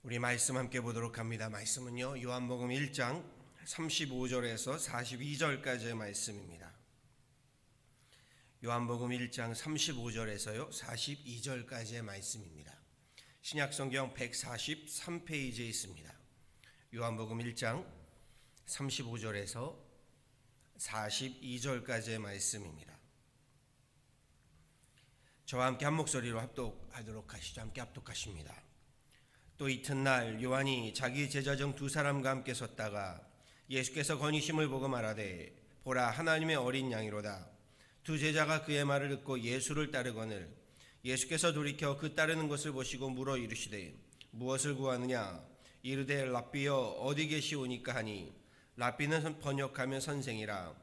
우리 말씀 함께 보도록 합니다. 말씀은요, 요한복음 1장 35절에서 42절까지의 말씀입니다. 요한복음 1장 35절에서요 42절까지의 말씀입니다. 신약성경 143페이지에 있습니다. 요한복음 1장 35절에서 42절까지의 말씀입니다. 저와 함께 한 목소리로 합독하도록 하시죠. 함께 합독하십니다. 또 이튿날 요한이 자기 제자 중 두 사람과 함께 섰다가 예수께서 거니심을 보고 말하되 보라 하나님의 어린 양이로다. 두 제자가 그의 말을 듣고 예수를 따르거늘 예수께서 돌이켜 그 따르는 것을 보시고 물어 이르시되 무엇을 구하느냐. 이르되 랍비여 어디 계시오니까 하니 랍비는 번역하면 선생이라.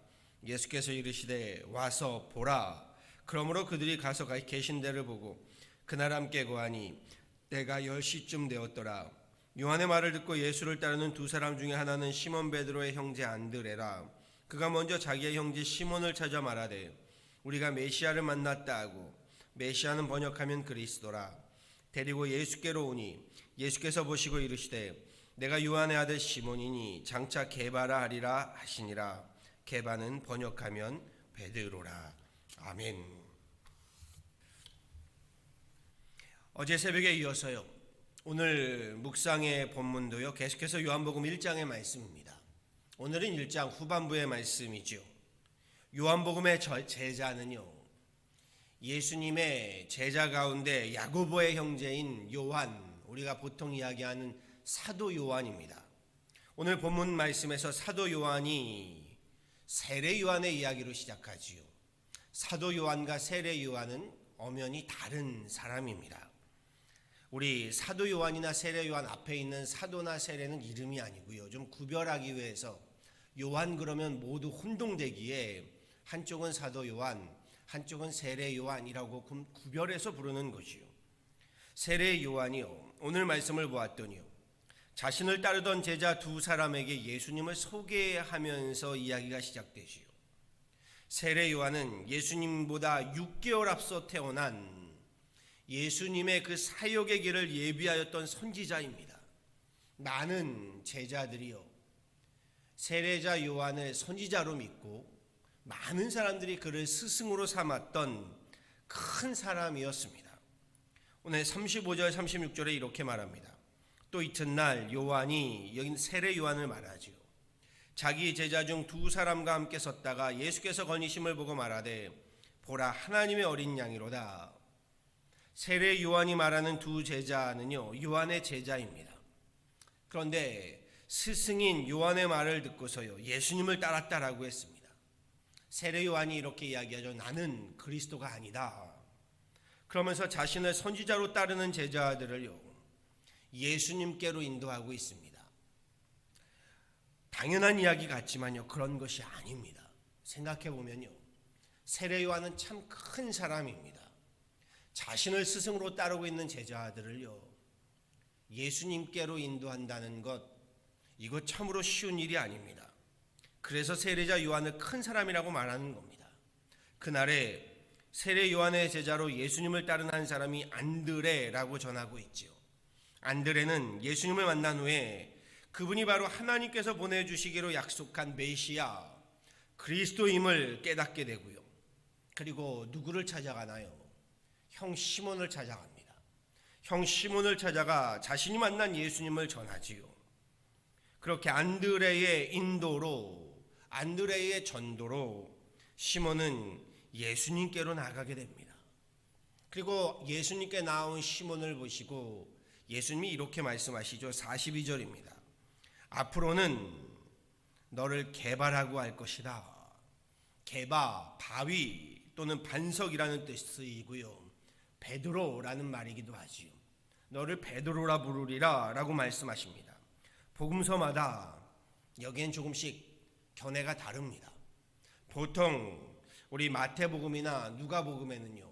예수께서 이르시되 와서 보라. 그러므로 그들이 가서 계신 데를 보고 그날 함께 거하니 때가 10시쯤 되었더라. 요한의 말을 듣고 예수를 따르는 두 사람 중에 하나는 시몬 베드로의 형제 안드레라. 그가 먼저 자기의 형제 시몬을 찾아 말하되 우리가 메시아를 만났다 하고, 메시아는 번역하면 그리스도라. 데리고 예수께로 오니 예수께서 보시고 이르시되 내가 요한의 아들 시몬이니 장차 게바라 하리라 하시니라. 게바는 번역하면 베드로라. 아멘. 어제 새벽에 이어서요, 오늘 묵상의 본문도요 계속해서 요한복음 1장의 말씀입니다. 오늘은 1장 후반부의 말씀이죠. 요한복음의 제자는요, 예수님의 제자 가운데 야고보의 형제인 요한, 우리가 보통 이야기하는 사도 요한입니다. 오늘 본문 말씀에서 사도 요한이 세례 요한의 이야기로 시작하지요. 사도 요한과 세례 요한은 엄연히 다른 사람입니다. 우리 사도 요한이나 세례 요한 앞에 있는 사도나 세례는 이름이 아니고요, 좀 구별하기 위해서 요한 그러면 모두 혼동되기에 한쪽은 사도 요한, 한쪽은 세례 요한이라고 구별해서 부르는 것이요. 세례 요한이요, 오늘 말씀을 보았더니요, 자신을 따르던 제자 두 사람에게 예수님을 소개하면서 이야기가 시작되지요. 세례 요한은 예수님보다 6개월 앞서 태어난 예수님의 그 사역의 길을 예비하였던 선지자입니다. 많은 제자들이요, 세례자 요한을 선지자로 믿고 많은 사람들이 그를 스승으로 삼았던 큰 사람이었습니다. 오늘 35절 36절에 이렇게 말합니다. 또 이튿날 요한이, 여긴 세례 요한을 말하지요, 자기 제자 중 두 사람과 함께 섰다가 예수께서 거니심을 보고 말하되 보라 하나님의 어린 양이로다. 세례 요한이 말하는 두 제자는요, 요한의 제자입니다. 그런데 스승인 요한의 말을 듣고서요, 예수님을 따랐다라고 했습니다. 세례 요한이 이렇게 이야기하죠. 나는 그리스도가 아니다. 그러면서 자신을 선지자로 따르는 제자들을요, 예수님께로 인도하고 있습니다. 당연한 이야기 같지만요, 그런 것이 아닙니다. 생각해 보면요, 세례 요한은 참 큰 사람입니다. 자신을 스승으로 따르고 있는 제자들을요, 예수님께로 인도한다는 것, 이거 참으로 쉬운 일이 아닙니다. 그래서 세례자 요한을 큰 사람이라고 말하는 겁니다. 그날에 세례 요한의 제자로 예수님을 따른 한 사람이 안드레라고 전하고 있지요. 안드레는 예수님을 만난 후에 그분이 바로 하나님께서 보내주시기로 약속한 메시아 그리스도임을 깨닫게 되고요. 그리고 누구를 찾아가나요? 형 시몬을 찾아갑니다. 형 시몬을 찾아가 자신이 만난 예수님을 전하지요. 그렇게 안드레의 인도로, 안드레의 전도로 시몬은 예수님께로 나가게 됩니다. 그리고 예수님께 나온 시몬을 보시고 예수님이 이렇게 말씀하시죠. 42절입니다. 앞으로는 너를 게바라고 할 것이다. 게바, 바위 또는 반석이라는 뜻이고요, 베드로라는 말이기도 하지요. 너를 베드로라 부르리라 라고 말씀하십니다. 복음서마다 여기엔 조금씩 견해가 다릅니다. 보통 우리 마태복음이나 누가복음에는요,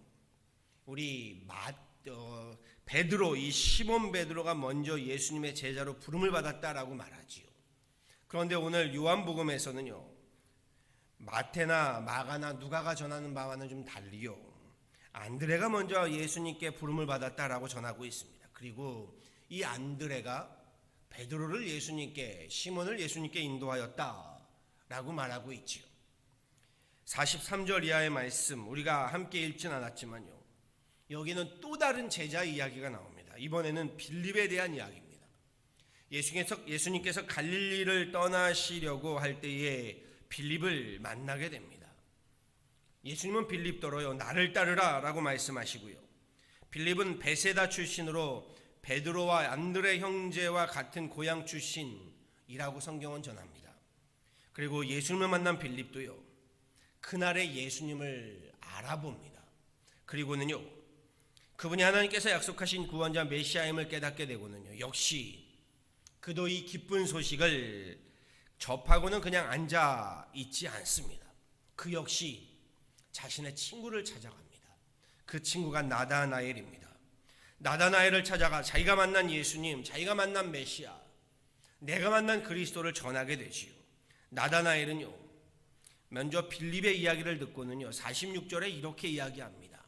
우리 베드로, 이 시몬 베드로가 먼저 예수님의 제자로 부름을 받았다라고 말하지요. 그런데 오늘 요한복음에서는요, 마태나 마가나 누가가 전하는 바와는 좀 달리요, 안드레가 먼저 예수님께 부름을 받았다라고 전하고 있습니다. 그리고 이 안드레가 베드로를 시몬을 예수님께 인도하였다라고 말하고 있지요. 43절 이하의 말씀 우리가 함께 읽진 않았지만요, 여기는 또 다른 제자 이야기가 나옵니다. 이번에는 빌립에 대한 이야기입니다. 예수님께서 갈릴리를 떠나시려고 할 때에 빌립을 만나게 됩니다. 예수님은 빌립더러요 나를 따르라 라고 말씀하시고요, 빌립은 베세다 출신으로 베드로와 안드레 형제와 같은 고향 출신이라고 성경은 전합니다. 그리고 예수님을 만난 빌립도요, 그날의 예수님을 알아봅니다. 그리고는요, 그분이 하나님께서 약속하신 구원자 메시아임을 깨닫게 되고는요, 역시 그도 이 기쁜 소식을 접하고는 그냥 앉아 있지 않습니다. 그 역시 자신의 친구를 찾아갑니다. 그 친구가 나다나엘입니다. 나다나엘을 찾아가 자기가 만난 예수님, 자기가 만난 메시아, 내가 만난 그리스도를 전하게 되지요. 나다나엘은요, 먼저 빌립의 이야기를 듣고는요, 46절에 이렇게 이야기합니다.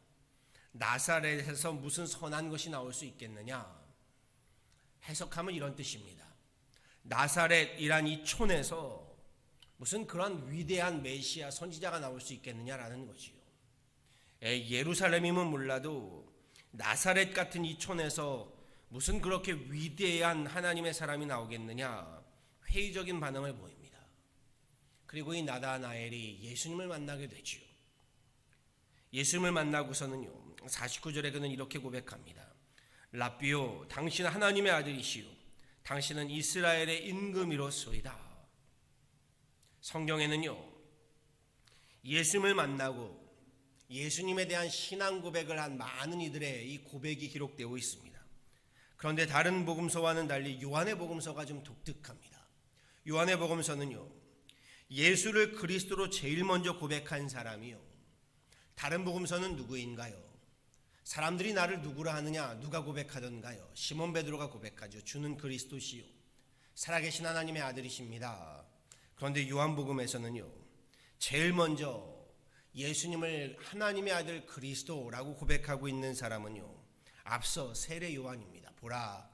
나사렛에서 무슨 선한 것이 나올 수 있겠느냐? 해석하면 이런 뜻입니다. 나사렛이란 이 촌에서 무슨 그런 위대한 메시아 선지자가 나올 수 있겠느냐라는 거지요. 예루살렘이면 몰라도 나사렛 같은 이 촌에서 무슨 그렇게 위대한 하나님의 사람이 나오겠느냐, 회의적인 반응을 보입니다. 그리고 이 나다나엘이 예수님을 만나게 되지요. 예수님을 만나고서는요, 49절에 그는 이렇게 고백합니다. 라비오, 당신은 하나님의 아들이시오, 당신은 이스라엘의 임금이로소이다. 성경에는요, 예수님을 만나고 예수님에 대한 신앙 고백을 한 많은 이들의 이 고백이 기록되어 있습니다. 그런데 다른 복음서와는 달리 요한의 복음서가 좀 독특합니다. 요한의 복음서는요, 예수를 그리스도로 제일 먼저 고백한 사람이요, 다른 복음서는 누구인가요? 사람들이 나를 누구라 하느냐, 누가 고백하던가요? 시몬 베드로가 고백하죠. 주는 그리스도시요 살아계신 하나님의 아들이십니다. 그런데 요한복음에서는요, 제일 먼저 예수님을 하나님의 아들 그리스도라고 고백하고 있는 사람은요, 앞서 세례 요한입니다. 보라,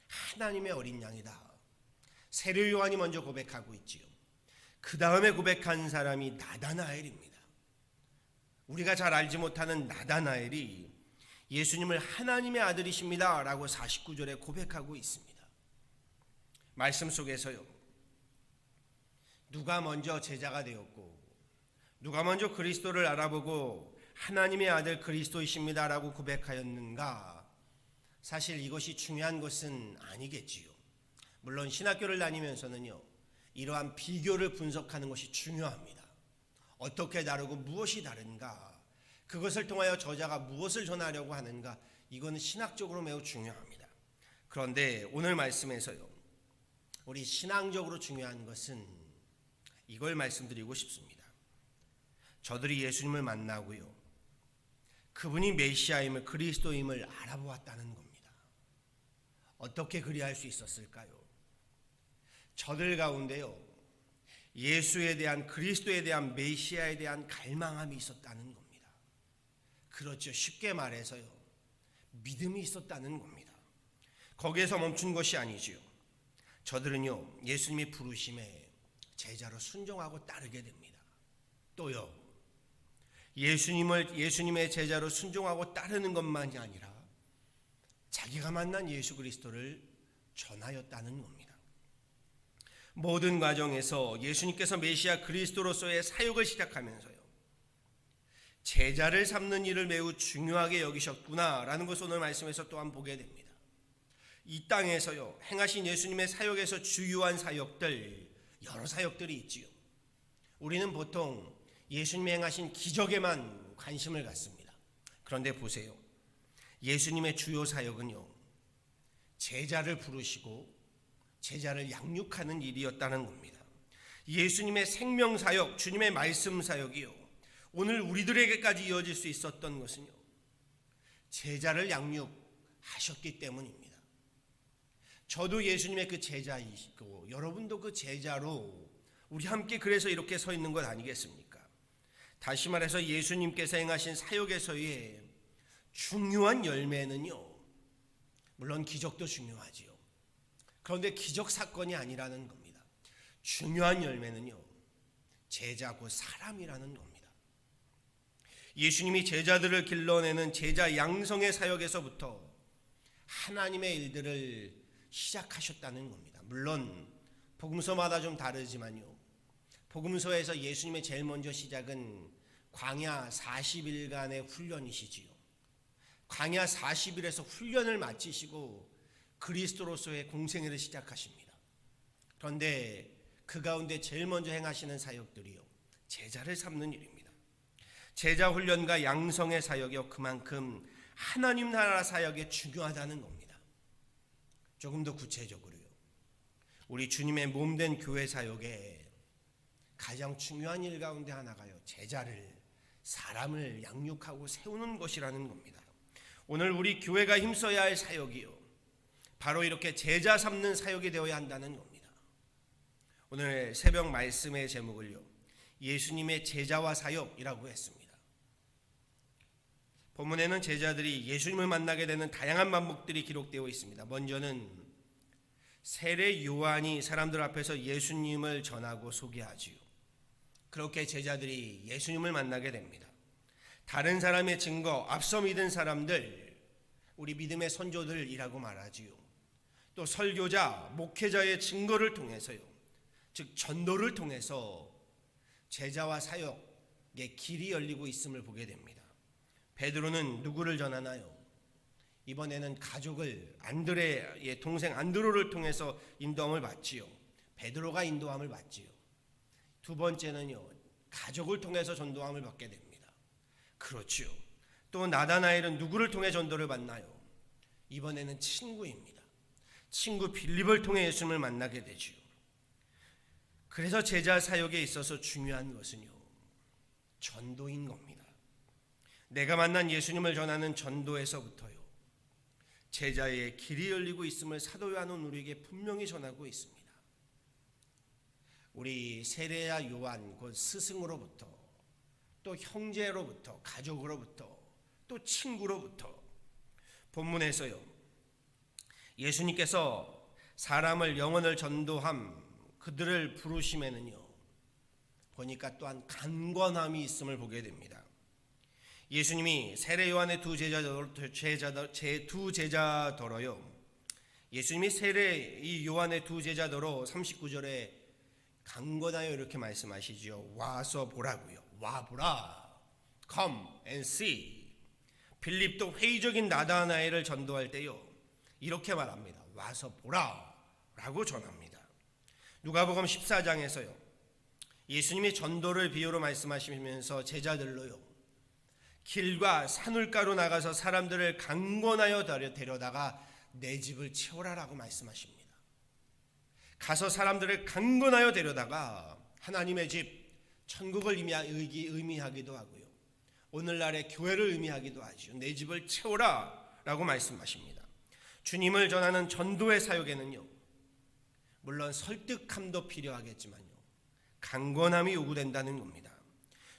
하나님의 어린 양이다. 세례 요한이 먼저 고백하고 있지요. 그 다음에 고백한 사람이 나다나엘입니다. 우리가 잘 알지 못하는 나다나엘이 예수님을 하나님의 아들이십니다 라고 49절에 고백하고 있습니다. 말씀 속에서요, 누가 먼저 제자가 되었고 누가 먼저 그리스도를 알아보고 하나님의 아들 그리스도이십니다 라고 고백하였는가, 사실 이것이 중요한 것은 아니겠지요. 물론 신학교를 다니면서는요, 이러한 비교를 분석하는 것이 중요합니다. 어떻게 다르고 무엇이 다른가, 그것을 통하여 저자가 무엇을 전하려고 하는가, 이거는 신학적으로 매우 중요합니다. 그런데 오늘 말씀에서요, 우리 신앙적으로 중요한 것은 이걸 말씀드리고 싶습니다. 저들이 예수님을 만나고요, 그분이 메시아임을, 그리스도임을 알아보았다는 겁니다. 어떻게 그리할 수 있었을까요? 저들 가운데요, 예수에 대한, 그리스도에 대한, 메시아에 대한 갈망함이 있었다는 겁니다. 그렇죠. 쉽게 말해서요, 믿음이 있었다는 겁니다. 거기에서 멈춘 것이 아니지요. 저들은요, 예수님이 부르심에 제자로 순종하고 따르게 됩니다. 또요, 예수님의 제자로 순종하고 따르는 것만이 아니라 자기가 만난 예수 그리스도를 전하였다는 겁니다. 모든 과정에서 예수님께서 메시아 그리스도로서의 사역을 시작하면서요, 제자를 삼는 일을 매우 중요하게 여기셨구나라는 것을 오늘 말씀에서 또한 보게 됩니다. 이 땅에서요, 행하신 예수님의 사역에서 주요한 사역들, 여러 사역들이 있지요. 우리는 보통 예수님이 행하신 기적에만 관심을 갖습니다. 그런데 보세요, 예수님의 주요 사역은요, 제자를 부르시고 제자를 양육하는 일이었다는 겁니다. 예수님의 생명사역, 주님의 말씀 사역이요, 오늘 우리들에게까지 이어질 수 있었던 것은요, 제자를 양육하셨기 때문입니다. 저도 예수님의 그 제자이시고 여러분도 그 제자로 우리 함께 그래서 이렇게 서 있는 것 아니겠습니까? 다시 말해서 예수님께서 행하신 사역에서의 중요한 열매는요, 물론 기적도 중요하지요. 그런데 기적 사건이 아니라는 겁니다. 중요한 열매는요, 제자 곧 사람이라는 겁니다. 예수님이 제자들을 길러내는 제자 양성의 사역에서부터 하나님의 일들을 시작하셨다는 겁니다. 물론 복음서마다 좀 다르지만요, 복음서에서 예수님의 제일 먼저 시작은 광야 40일간의 훈련이시지요. 광야 40일에서 훈련을 마치시고 그리스도로서의 공생애를 시작하십니다. 그런데 그 가운데 제일 먼저 행하시는 사역들이요, 제자를 삼는 일입니다. 제자 훈련과 양성의 사역이요, 그만큼 하나님 나라 사역에 중요하다는 겁니다. 조금 더 구체적으로요, 우리 주님의 몸된 교회 사역에 가장 중요한 일 가운데 하나가요, 제자를, 사람을 양육하고 세우는 것이라는 겁니다. 오늘 우리 교회가 힘써야 할 사역이요, 바로 이렇게 제자 삼는 사역이 되어야 한다는 겁니다. 오늘 새벽 말씀의 제목을요, 예수님의 제자와 사역이라고 했습니다. 본문에는 제자들이 예수님을 만나게 되는 다양한 반복들이 기록되어 있습니다. 먼저는 세례 요한이 사람들 앞에서 예수님을 전하고 소개하지요. 그렇게 제자들이 예수님을 만나게 됩니다. 다른 사람의 증거, 앞서 믿은 사람들, 우리 믿음의 선조들이라고 말하지요. 또 설교자, 목회자의 증거를 통해서요, 즉 전도를 통해서 제자와 사역의 길이 열리고 있음을 보게 됩니다. 베드로는 누구를 전하나요? 이번에는 가족을, 안드레의 동생 안드로를 통해서 인도함을 받지요. 베드로가 인도함을 받지요. 두 번째는요, 가족을 통해서 전도함을 받게 됩니다. 그렇지요. 또 나다나엘은 누구를 통해 전도를 받나요? 이번에는 친구입니다. 친구 빌립을 통해 예수님을 만나게 되지요. 그래서 제자 사역에 있어서 중요한 것은요, 전도인 겁니다. 내가 만난 예수님을 전하는 전도에서부터요, 제자의 길이 열리고 있음을 사도 요한은 우리에게 분명히 전하고 있습니다. 우리 세례야 요한 곧 스승으로부터, 또 형제로부터, 가족으로부터, 또 친구로부터, 본문에서요, 예수님께서 사람을 영혼을 전도함, 그들을 부르심에는요, 보니까 또한 간권함이 있음을 보게 됩니다. 예수님이 세례 요한의 두 제자더러요, 예수님이 세례 요한의 두 제자더러 39절에 강권하여 이렇게 말씀하시죠. 와서 보라고요. 와 보라. Come and see. 빌립도 회의적인 나다나엘을 전도할 때요, 이렇게 말합니다. 와서 보라 라고 전합니다. 누가복음 14장에서요, 예수님이 전도를 비유로 말씀하시면서 제자들로요, 길과 산울가로 나가서 사람들을 강권하여 데려다가 내 집을 채워라라고 말씀하십니다. 가서 사람들을 강권하여 데려다가 하나님의 집, 천국을 의미하기도 하고요, 오늘날의 교회를 의미하기도 하죠. 내 집을 채워라 라고 말씀하십니다. 주님을 전하는 전도의 사역에는요, 물론 설득함도 필요하겠지만요, 강권함이 요구된다는 겁니다.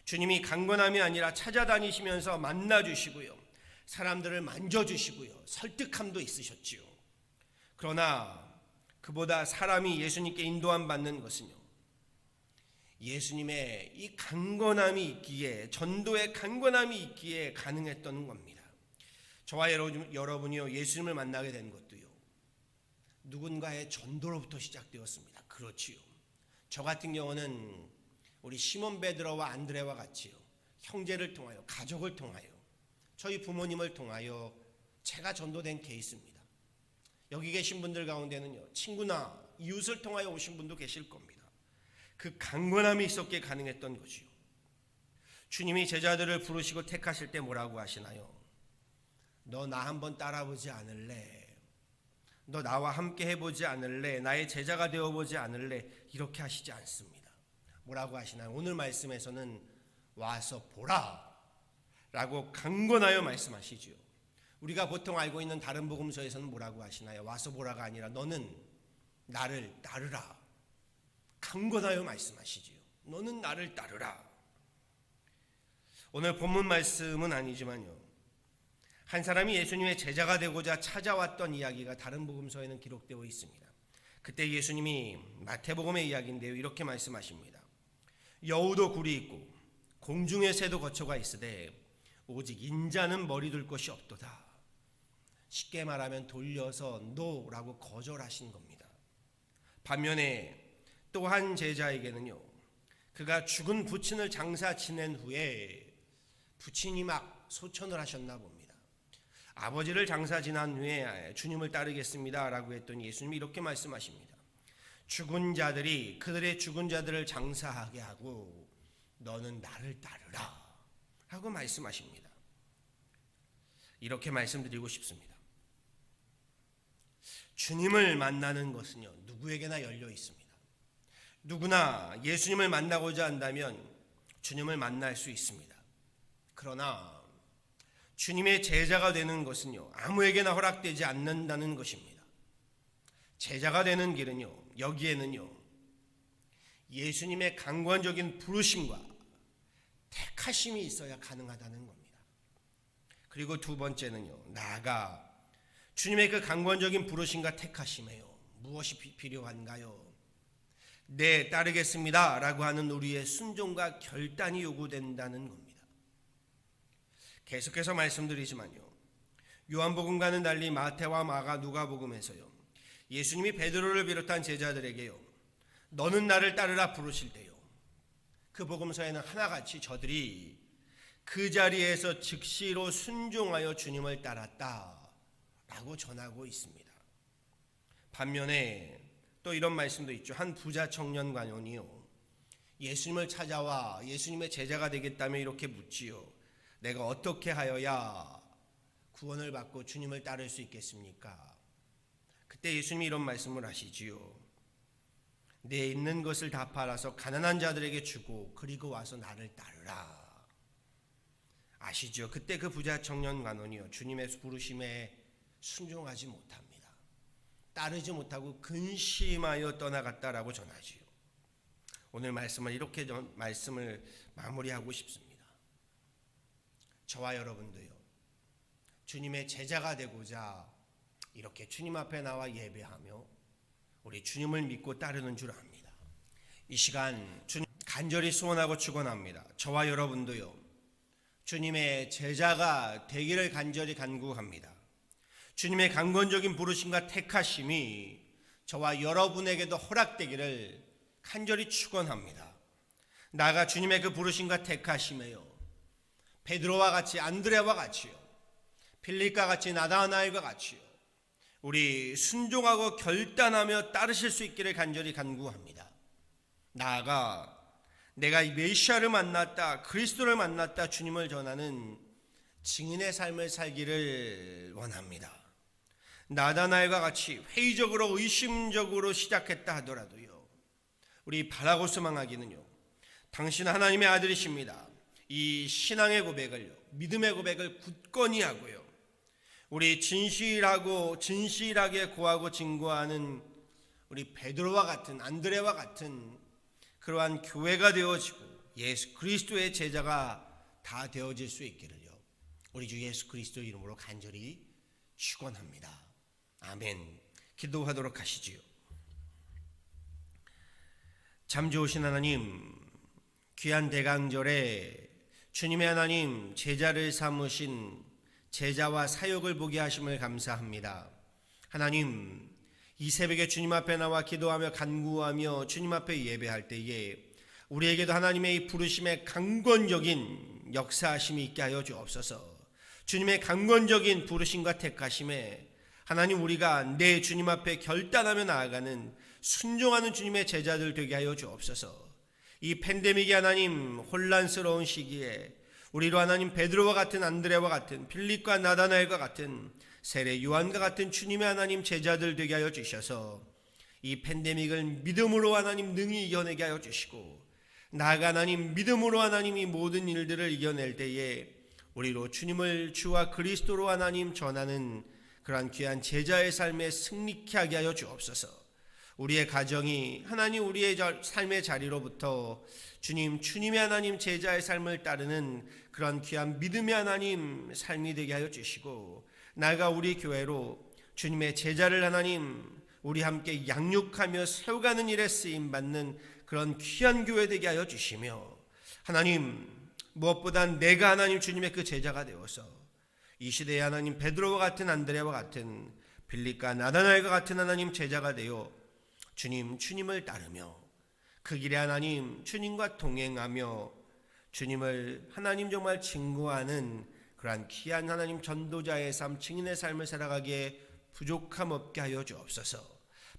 주님이 강권함이 아니라 찾아다니시면서 만나주시고요, 사람들을 만져주시고요, 설득함도 있으셨지요. 그러나 그보다 사람이 예수님께 인도함 받는 것은요, 예수님의 이 강권함이 있기에, 전도의 강권함이 있기에 가능했던 겁니다. 저와 여러분이요, 예수님을 만나게 된 것도요, 누군가의 전도로부터 시작되었습니다. 그렇지요. 저 같은 경우는 우리 시몬 베드로와 안드레와 같이요, 형제를 통하여, 가족을 통하여, 저희 부모님을 통하여 제가 전도된 케이스입니다. 여기 계신 분들 가운데는요, 친구나 이웃을 통하여 오신 분도 계실 겁니다. 그 강권함이 있었기에 가능했던 것이요. 주님이 제자들을 부르시고 택하실 때 뭐라고 하시나요? 너 나 한번 따라보지 않을래? 너 나와 함께 해보지 않을래? 나의 제자가 되어보지 않을래? 이렇게 하시지 않습니다. 뭐라고 하시나요? 오늘 말씀에서는 와서 보라 라고 강권하여 말씀하시죠. 우리가 보통 알고 있는 다른 복음서에서는 뭐라고 하시나요? 와서 보라가 아니라 너는 나를 따르라, 강권하여 말씀하시지요. 너는 나를 따르라. 오늘 본문 말씀은 아니지만요, 한 사람이 예수님의 제자가 되고자 찾아왔던 이야기가 다른 복음서에는 기록되어 있습니다. 그때 예수님이 마태복음의 이야기인데요, 이렇게 말씀하십니다. 여우도 굴이 있고 공중의 새도 거처가 있으되 오직 인자는 머리 둘 곳이 없도다. 쉽게 말하면 돌려서 노라고 거절하신 겁니다. 반면에 또 한 제자에게는요, 그가 죽은 부친을 장사 지낸 후에 부친이 막 소천을 하셨나 봅니다. 아버지를 장사 지난 후에 주님을 따르겠습니다 라고 했더니 예수님이 이렇게 말씀하십니다. 죽은 자들이 그들의 죽은 자들을 장사하게 하고 너는 나를 따르라 하고 말씀하십니다. 이렇게 말씀드리고 싶습니다. 주님을 만나는 것은요, 누구에게나 열려 있습니다. 누구나 예수님을 만나고자 한다면 주님을 만날 수 있습니다. 그러나 주님의 제자가 되는 것은요, 아무에게나 허락되지 않는다는 것입니다. 제자가 되는 길은요, 여기에는요, 예수님의 강권적인 부르심과 택하심이 있어야 가능하다는 겁니다. 그리고 두 번째는요, 나아가 주님의 그 강권적인 부르심과 택하심에요, 무엇이 필요한가요? 네, 따르겠습니다 라고 하는 우리의 순종과 결단이 요구된다는 겁니다. 계속해서 말씀드리지만요, 요한복음과는 달리 마태와 마가, 누가복음에서요, 예수님이 베드로를 비롯한 제자들에게요, 너는 나를 따르라 부르실 때요, 그 복음서에는 하나같이 저들이 그 자리에서 즉시로 순종하여 주님을 따랐다 라고 전하고 있습니다. 반면에 또 이런 말씀도 있죠. 한 부자 청년 관원이요, 예수님을 찾아와 예수님의 제자가 되겠다며 이렇게 묻지요. 내가 어떻게 하여야 구원을 받고 주님을 따를 수 있겠습니까? 그때 예수님이 이런 말씀을 하시지요. 내 있는 것을 다 팔아서 가난한 자들에게 주고 그리고 와서 나를 따르라. 아시죠? 그때 그 부자 청년 관원이요, 주님의 부르심에 순종하지 못합니다. 따르지 못하고 근심하여 떠나갔다라고 전하지요. 오늘 말씀을 이렇게 말씀을 마무리하고 싶습니다. 저와 여러분도요, 주님의 제자가 되고자 이렇게 주님 앞에 나와 예배하며 우리 주님을 믿고 따르는 줄 압니다. 이 시간 주님 간절히 소원하고 축원합니다. 저와 여러분도요, 주님의 제자가 되기를 간절히 간구합니다. 주님의 강권적인 부르심과 택하심이 저와 여러분에게도 허락되기를 간절히 축원합니다. 나아가 주님의 그 부르심과 택하심에요, 베드로와 같이, 안드레와 같이요, 필립과 같이, 나다나엘과 같이요, 우리 순종하고 결단하며 따르실 수 있기를 간절히 간구합니다. 나아가 내가 메시아를 만났다, 그리스도를 만났다, 주님을 전하는 증인의 삶을 살기를 원합니다. 나다나엘과 같이 회의적으로 의심적으로 시작했다 하더라도요, 우리 바라고 소망하기는요, 당신 하나님의 아들이십니다. 이 신앙의 고백을요, 믿음의 고백을 굳건히 하고요, 우리 진실하게 고하고 증거하는 우리 베드로와 같은, 안드레와 같은 그러한 교회가 되어지고 예수 그리스도의 제자가 다 되어질 수 있기를요, 우리 주 예수 그리스도 이름으로 간절히 축원합니다. 아멘. 기도하도록 하시지요. 참 좋으신 하나님, 귀한 대강절에 주님의 하나님 제자를 삼으신 제자와 사역을 보게 하심을 감사합니다. 하나님, 이 새벽에 주님 앞에 나와 기도하며 간구하며 주님 앞에 예배할 때에 우리에게도 하나님의 이 부르심의 강권적인 역사하심이 있게 하여 주옵소서. 주님의 강권적인 부르심과 택하심에 하나님, 우리가 내 주님 앞에 결단하며 나아가는 순종하는 주님의 제자들 되게 하여 주옵소서. 이 팬데믹이 하나님 혼란스러운 시기에 우리로 하나님 베드로와 같은, 안드레와 같은, 필립과 나다나엘과 같은, 세례 요한과 같은 주님의 하나님 제자들 되게 하여 주셔서 이 팬데믹을 믿음으로 하나님 능히 이겨내게 하여 주시고, 나아가 하나님 믿음으로 하나님 이 모든 일들을 이겨낼 때에 우리로 주님을 주와 그리스도로 하나님 전하는 그러한 귀한 제자의 삶에 승리케 하게 하여 주옵소서. 우리의 가정이 하나님 우리의 삶의 자리로부터 주님의 하나님 제자의 삶을 따르는 그런 귀한 믿음의 하나님 삶이 되게 하여 주시고, 나아가 우리 교회로 주님의 제자를 하나님 우리 함께 양육하며 세워가는 일에 쓰임받는 그런 귀한 교회 되게 하여 주시며, 하나님 무엇보다 내가 하나님 주님의 그 제자가 되어서 이 시대에 하나님 베드로와 같은, 안드레와 같은, 빌립과 나다나엘과 같은 하나님 제자가 되어 주님을 따르며 그 길에 하나님 주님과 동행하며 주님을 하나님 정말 증거하는 그러한 귀한 하나님 전도자의 삶, 증인의 삶을 살아가기에 부족함 없게 하여 주옵소서.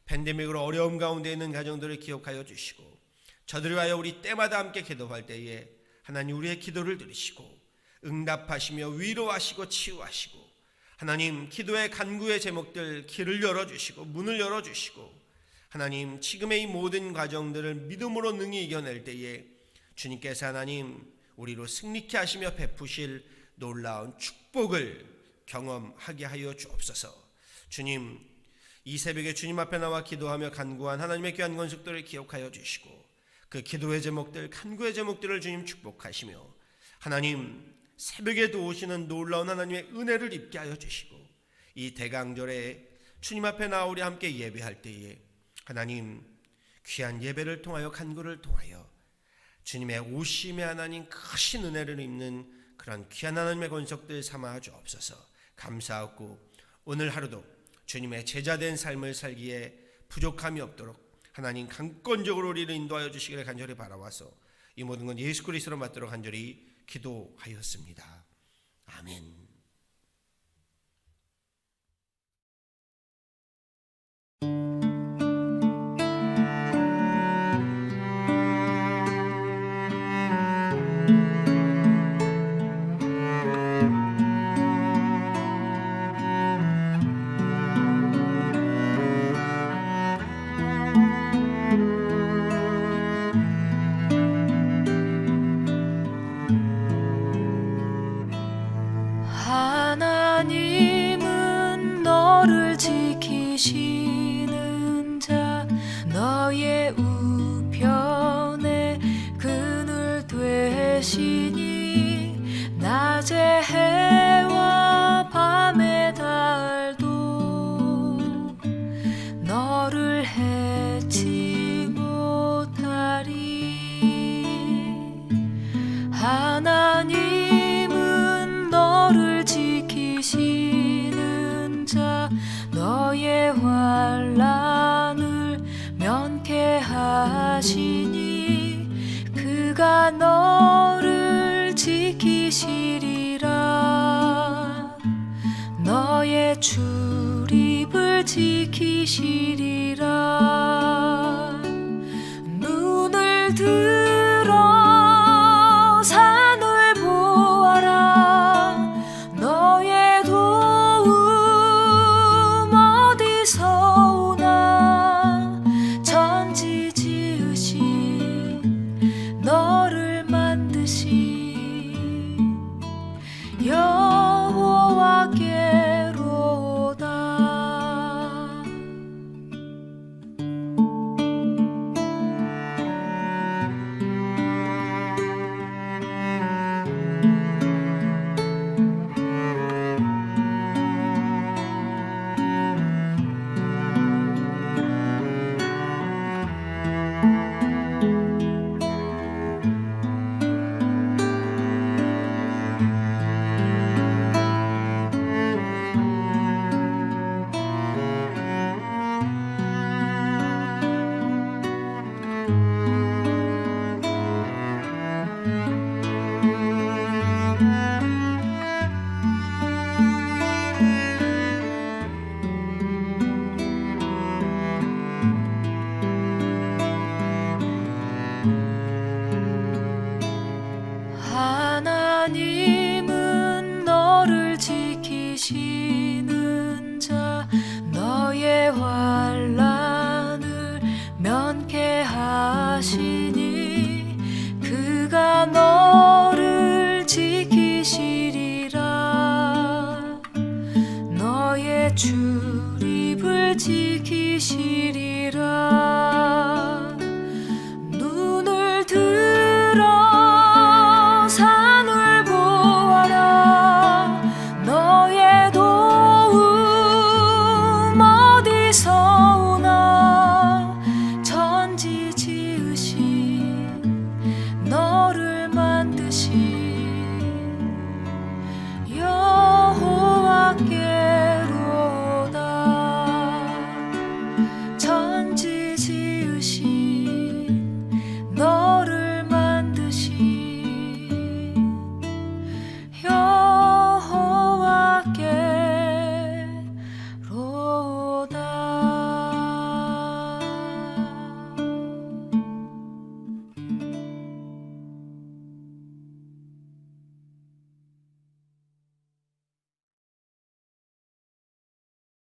팬데믹으로 어려움 가운데 있는 가정들을 기억하여 주시고, 저들을 위하여 우리 때마다 함께 기도할 때에 하나님 우리의 기도를 들으시고 응답하시며 위로하시고 치유하시고, 하나님 기도의 간구의 제목들 길을 열어주시고 문을 열어주시고, 하나님 지금의 이 모든 과정들을 믿음으로 능히 이겨낼 때에 주님께서 하나님 우리로 승리케 하시며 베푸실 놀라운 축복을 경험하게 하여 주옵소서. 주님, 이 새벽에 주님 앞에 나와 기도하며 간구한 하나님의 귀한 건속들을 기억하여 주시고, 그 기도의 제목들, 간구의 제목들을 주님 축복하시며, 하나님 새벽에도 오시는 놀라운 하나님의 은혜를 입게 하여 주시고, 이 대강절에 주님 앞에 나와 우리 함께 예배할 때에 하나님 귀한 예배를 통하여, 간구를 통하여 주님의 오심의 하나님 크신 은혜를 입는 그런 귀한 하나님의 권속들 삼아 주옵소서. 감사하고 오늘 하루도 주님의 제자된 삶을 살기에 부족함이 없도록 하나님 강권적으로 우리를 인도하여 주시기를 간절히 바라와서 이 모든 건 예수 그리스도로 받도록 간절히 기도하였습니다. 아멘. 하나님은 너를 지키시는 자, 너의 우편에 그늘 되시니 낮에 해와 밤의 달도 너를 해치 못하리. 하나님은 너를 지키시는 자, 너의 환난을 면케하시니 그가 너를 지키시리라. 너의 출입을 지키시리라. 눈을 들어 산을 보아라. 너의 도움 어디서 오나. 천지 지으신 너를 만드신 여호와께로다. 하나님은 너를 지키시는 자, 너의 환난을 면케하시니 그가 너를 지키시리라. 너의 출입을 지키시리라. 지으신